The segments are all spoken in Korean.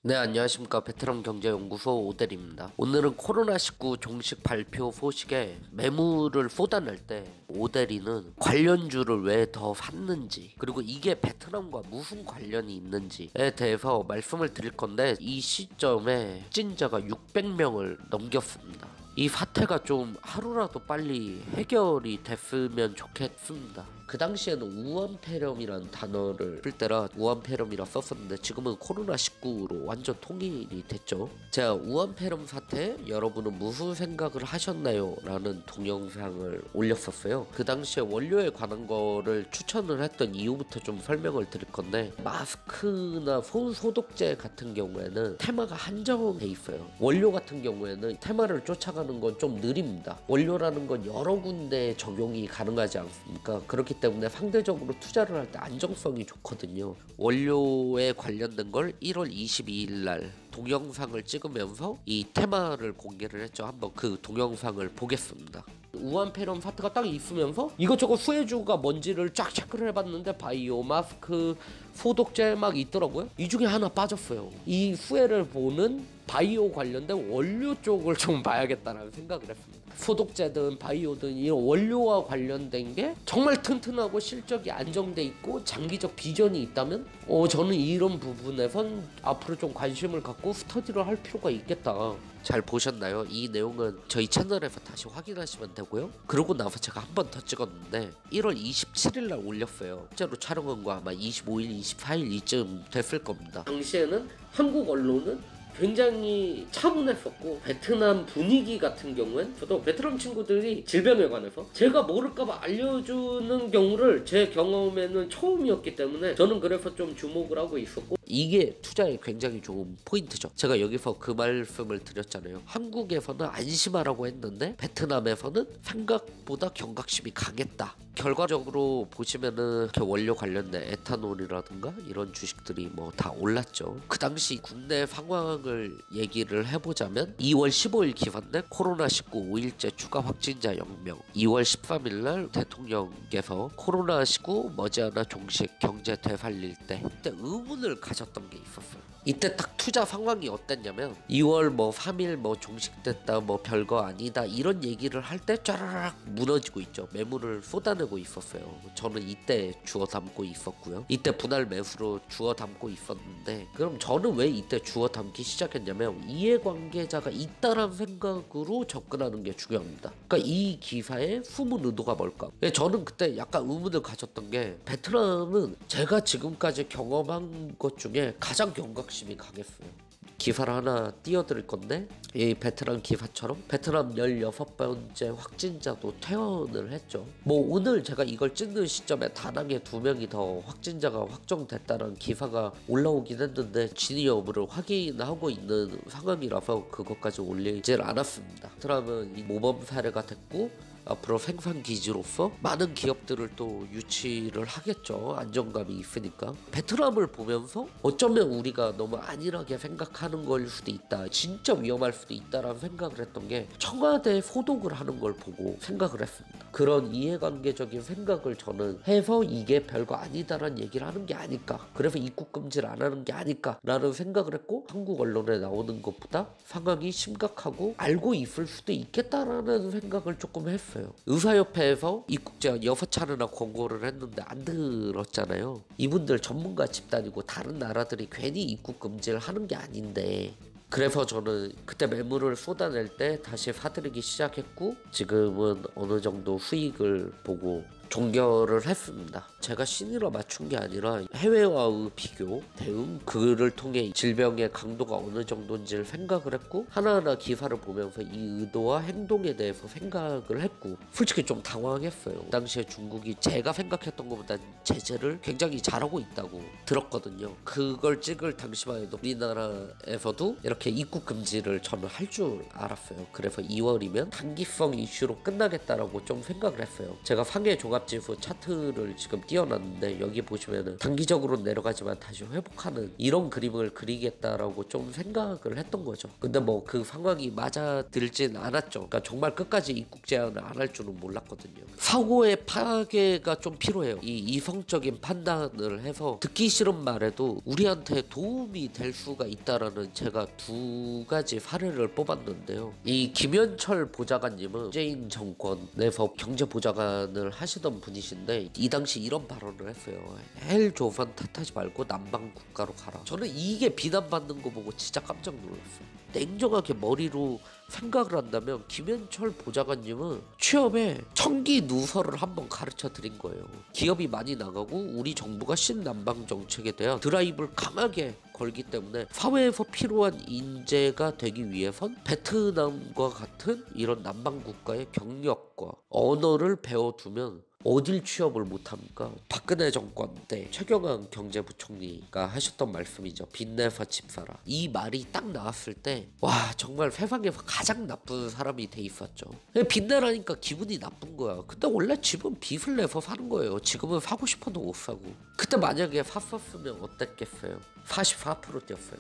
네, 안녕하십니까. 베트남 경제연구소 오대리입니다. 오늘은 코로나19 종식 발표 소식에 매물을 쏟아낼 때 오대리는 관련주를 왜 더 샀는지, 그리고 이게 베트남과 무슨 관련이 있는지에 대해서 말씀을 드릴 건데, 이 시점에 확진자가 600명을 넘겼습니다. 이 사태가 좀 하루라도 빨리 해결이 됐으면 좋겠습니다. 그 당시에는 우한폐렴이라는 단어를 쓸 때라 우한폐렴이라 썼었는데 지금은 코로나19로 완전 통일이 됐죠. 제가 우한폐렴 사태 여러분은 무슨 생각을 하셨나요? 라는 동영상을 올렸었어요. 그 당시에 원료에 관한 거를 추천을 했던 이유부터 좀 설명을 드릴 건데, 마스크나 손 소독제 같은 경우에는 테마가 한정돼 있어요. 원료 같은 경우에는 테마를 쫓아가는 건 좀 느립니다. 원료라는 건 여러 군데 적용이 가능하지 않습니까? 그렇기 때문에 상대적으로 투자를 할 때 안정성이 좋거든요. 원료에 관련된 걸 1월 22일 날 동영상을 찍으면서 이 테마를 공개를 했죠. 한번 그 동영상을 보겠습니다. 우한폐렴 사태가 딱 있으면서 이것저것 수혜주가 뭔지를 쫙 체크를 해봤는데 바이오, 마스크, 소독제 막 있더라고요. 이 중에 하나 빠졌어요. 이 수혜를 보는 바이오 관련된 원료 쪽을 좀 봐야겠다라는 생각을 했습니다. 소독제든 바이오든 이런 원료와 관련된 게 정말 튼튼하고 실적이 안정돼 있고 장기적 비전이 있다면 저는 이런 부분에선 앞으로 좀 관심을 갖고 스터디를 할 필요가 있겠다. 잘 보셨나요? 이 내용은 저희 채널에서 다시 확인하시면 되고요. 그러고 나서 제가 한 번 더 찍었는데 1월 27일 날 올렸어요. 실제로 촬영한 거 아마 25일, 24일 이쯤 됐을 겁니다. 당시에는 한국 언론은 굉장히 차분했었고, 베트남 분위기 같은 경우엔 저도 베트남 친구들이 질병에 관해서 제가 모를까봐 알려주는 경우를 제 경험에는 처음이었기 때문에 저는 그래서 좀 주목을 하고 있었고, 이게 투자에 굉장히 좋은 포인트죠. 제가 여기서 그 말씀을 드렸잖아요. 한국에서는 안심하라고 했는데 베트남에서는 생각보다 경각심이 강했다. 결과적으로 보시면은 원료 관련된 에탄올이라든가 이런 주식들이 뭐 다 올랐죠. 그 당시 국내 상황을 얘기를 해보자면 2월 15일 기관된 코로나19 5일째 추가 확진자 0명, 2월 13일 날 대통령께서 코로나19 머지않아 종식 경제 되살릴 때 그때 의문을 가졌던 게 있었어요. 이때 딱 투자 상황이 어땠냐면 2월 뭐 3일 뭐 종식됐다, 뭐 별거 아니다 이런 얘기를 할 때 쫘라락 무너지고 있죠. 매물을 쏟아내고 있었어요. 저는 이때 주워 담고 있었고요. 이때 분할 매수로 주워 담고 있었는데, 그럼 저는 왜 이때 주워 담기 시작했냐면 이해관계자가 있다라는 생각으로 접근하는 게 중요합니다. 그러니까 이 기사의 숨은 의도가 뭘까? 저는 그때 약간 의문을 가졌던 게, 베트남은 제가 지금까지 경험한 것 중에 가장 경각심이 강했어요. 기사를 하나 띄워드릴 건데, 이 베트남 기사처럼 베트남 16번째 확진자도 퇴원을 했죠. 뭐 오늘 제가 이걸 찍는 시점에 다낭에 2명이 더 확진자가 확정됐다는 기사가 올라오긴 했는데 진위 여부를 확인하고 있는 상황이라서 그것까지 올리질 않았습니다. 베트남은 이 모범 사례가 됐고 앞으로 생산 기지로서 많은 기업들을 또 유치를 하겠죠. 안정감이 있으니까. 베트남을 보면서 어쩌면 우리가 너무 안일하게 생각하는 걸 수도 있다, 진짜 위험할 수도 있다라는 생각을 했던 게, 청와대 소독을 하는 걸 보고 생각을 했습니다. 그런 이해관계적인 생각을 저는 해서 이게 별거 아니다라는 얘기를 하는 게 아닐까, 그래서 입국 금지를 안 하는 게 아닐까라는 생각을 했고, 한국 언론에 나오는 것보다 상황이 심각하고 알고 있을 수도 있겠다라는 생각을 조금 했어요. 의사협회에서 입국제 6차례나 권고를 했는데 안 들었잖아요. 이분들 전문가 집단이고 다른 나라들이 괜히 입국 금지를 하는 게 아닌데, 그래서 저는 그때 매물을 쏟아낼 때 다시 사들이기 시작했고, 지금은 어느 정도 수익을 보고 종결을 했습니다. 제가 신의로 맞춘 게 아니라 해외와의 비교, 대응, 그를 통해 질병의 강도가 어느 정도인지를 생각을 했고, 하나하나 기사를 보면서 이 의도와 행동에 대해서 생각을 했고, 솔직히 좀 당황했어요. 당시에 중국이 제가 생각했던 것보다 제재를 굉장히 잘하고 있다고 들었거든요. 그걸 찍을 당시만 해도 우리나라에서도 이렇게 입국 금지를 저는 할 줄 알았어요. 그래서 2월이면 단기성 이슈로 끝나겠다라고 좀 생각을 했어요. 제가 상해 종합 종합지수 차트를 지금 띄워놨는데 여기 보시면은 단기적으로 내려가지만 다시 회복하는 이런 그림을 그리겠다라고 좀 생각을 했던 거죠. 근데 뭐 그 상황이 맞아들진 않았죠. 그러니까 정말 끝까지 입국 제한을 안 할 줄은 몰랐거든요. 사고의 파괴가 좀 필요해요. 이 이성적인 판단을 해서 듣기 싫은 말에도 우리한테 도움이 될 수가 있다라는 제가 두 가지 사례를 뽑았는데요. 이 김현철 보좌관님은 문재인 정권에서 경제보좌관을 하시던 분이신데 이 당시 이런 발언을 했어요. 헬 조선 탓하지 말고 남방 국가로 가라. 저는 이게 비난받는 거 보고 진짜 깜짝 놀랐어요. 냉정하게 머리로 생각을 한다면 김현철 보좌관님은 취업에 청기 누설을 한번 가르쳐 드린 거예요. 기업이 많이 나가고 우리 정부가 신남방 정책에 대한 드라이브를 강하게 걸기 때문에 사회에서 필요한 인재가 되기 위해선 베트남과 같은 이런 남방 국가의 경력과 언어를 배워두면 어딜 취업을 못합니까? 박근혜 정권 때 최경환 경제부총리가 하셨던 말씀이죠. 빚내서 집 사라. 이 말이 딱 나왔을 때 와 정말 세상에서 가장 나쁜 사람이 돼 있었죠. 빚내라니까 기분이 나쁜 거야. 근데 원래 집은 빚을 내서 사는 거예요. 지금은 사고 싶어도 못 사고. 그때 만약에 샀었으면 어땠겠어요? 44% 뛰었어요.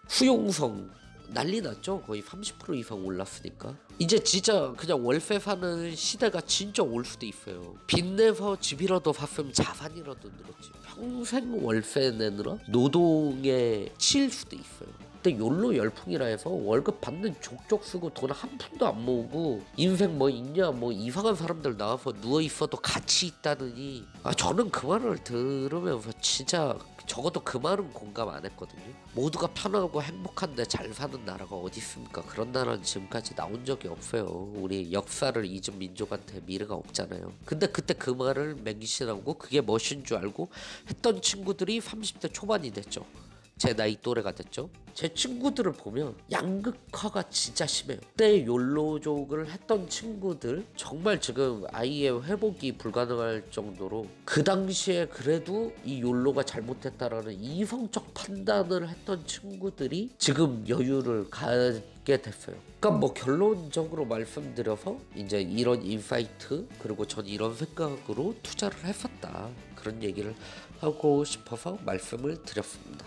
수용성 난리 났죠. 거의 30% 이상 올랐으니까. 이제 진짜 그냥 월세 사는 시대가 진짜 올 수도 있어요. 빚내서 집이라도 샀으면 자산이라도 늘었지. 평생 월세 내느라 노동에 치일 수도 있어요. 근데 욜로 열풍이라 해서 월급 받는 족족 쓰고 돈 한 푼도 안 모으고 인생 뭐 있냐 뭐 이상한 사람들 나와서 누워있어도 가치 있다느니 저는 그 말을 들으면서 진짜 적어도 그 말은 공감 안 했거든요. 모두가 편하고 행복한데 잘 사는 나라가 어디 있습니까? 그런 나라는 지금까지 나온 적이 없어요. 우리 역사를 잊은 민족한테 미래가 없잖아요. 근데 그때 그 말을 맹신하고 그게 멋인 줄 알고 했던 친구들이 30대 초반이 됐죠. 제 나이 또래가 됐죠. 제 친구들을 보면 양극화가 진짜 심해요. 그때 욜로족을 했던 친구들 정말 지금 아이의 회복이 불가능할 정도로 그 당시에 그래도 이 욜로가 잘못했다라는 이성적 판단을 했던 친구들이 지금 여유를 갖게 됐어요. 그러니까 뭐 결론적으로 말씀드려서 이제 이런 인사이트 그리고 전 이런 생각으로 투자를 했었다. 그런 얘기를 하고 싶어서 말씀을 드렸습니다.